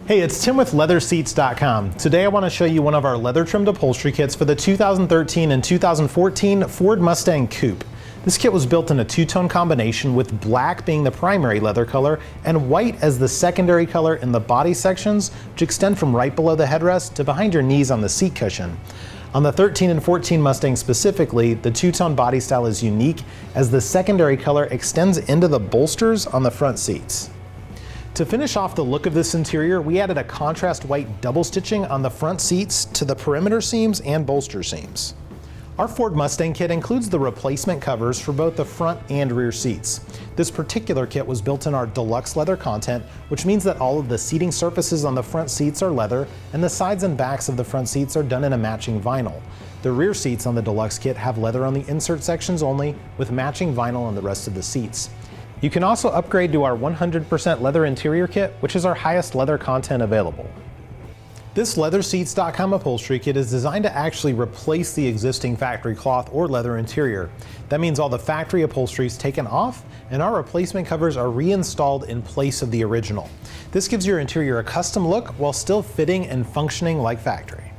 Hey, it's Tim with LeatherSeats.com. Today I want to show you one of our leather trimmed upholstery kits for the 2013 and 2014 Ford Mustang Coupe. This kit was built in a two-tone combination with black being the primary leather color and white as the secondary color in the body sections, which extend from right below the headrest to behind your knees on the seat cushion. On the 13 and 14 Mustang specifically, the two-tone body style is unique as the secondary color extends into the bolsters on the front seats. To finish off the look of this interior, we added a contrast white double stitching on the front seats to the perimeter seams and bolster seams. Our Ford Mustang kit includes the replacement covers for both the front and rear seats. This particular kit was built in our deluxe leather content, which means that all of the seating surfaces on the front seats are leather and the sides and backs of the front seats are done in a matching vinyl. The rear seats on the deluxe kit have leather on the insert sections only, with matching vinyl on the rest of the seats. You can also upgrade to our 100% leather interior kit, which is our highest leather content available. This LeatherSeats.com upholstery kit is designed to actually replace the existing factory cloth or leather interior. That means all the factory upholstery is taken off and our replacement covers are reinstalled in place of the original. This gives your interior a custom look while still fitting and functioning like factory.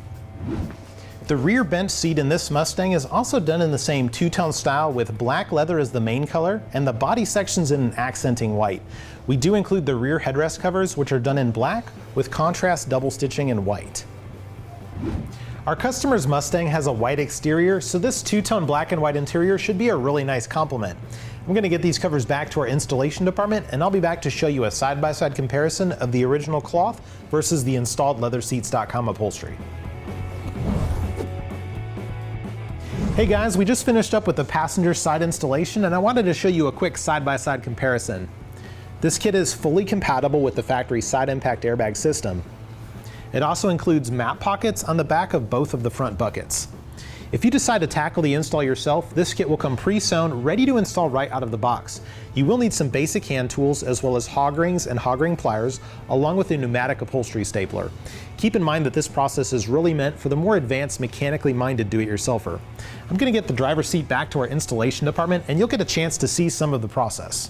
The rear bench seat in this Mustang is also done in the same two-tone style with black leather as the main color and the body sections in an accenting white. We do include the rear headrest covers, which are done in black with contrast double stitching in white. Our customer's Mustang has a white exterior, so this two-tone black and white interior should be a really nice complement. I'm going to get these covers back to our installation department and I'll be back to show you a side-by-side comparison of the original cloth versus the installed LeatherSeats.com upholstery. Hey guys, we just finished up with the passenger side installation and I wanted to show you a quick side-by-side comparison. This kit is fully compatible with the factory side impact airbag system. It also includes map pockets on the back of both of the front buckets. If you decide to tackle the install yourself, this kit will come pre-sewn, ready to install right out of the box. You will need some basic hand tools as well as hog rings and hog ring pliers, along with a pneumatic upholstery stapler. Keep in mind that this process is really meant for the more advanced mechanically minded do-it-yourselfer. I'm going to get the driver's seat back to our installation department and you'll get a chance to see some of the process.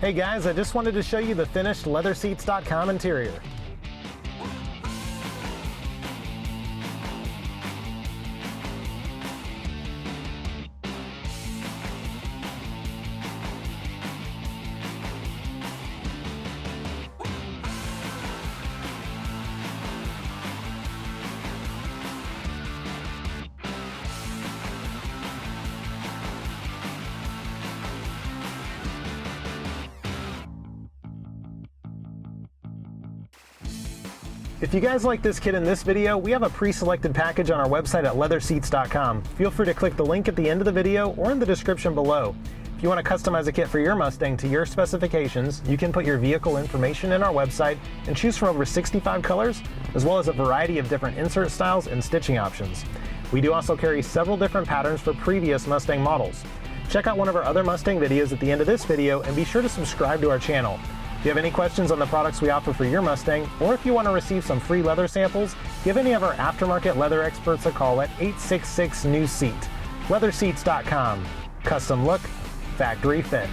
Hey guys, I just wanted to show you the finished LeatherSeats.com interior. If you guys like this kit in this video, we have a pre-selected package on our website at LeatherSeats.com. Feel free to click the link at the end of the video or in the description below. If you want to customize a kit for your Mustang to your specifications, you can put your vehicle information in our website and choose from over 65 colors, as well as a variety of different insert styles and stitching options. We do also carry several different patterns for previous Mustang models. Check out one of our other Mustang videos at the end of this video and be sure to subscribe to our channel. If you have any questions on the products we offer for your Mustang, or if you want to receive some free leather samples, give any of our aftermarket leather experts a call at 866-NEW-SEAT. LeatherSeats.com. Custom look, factory fit.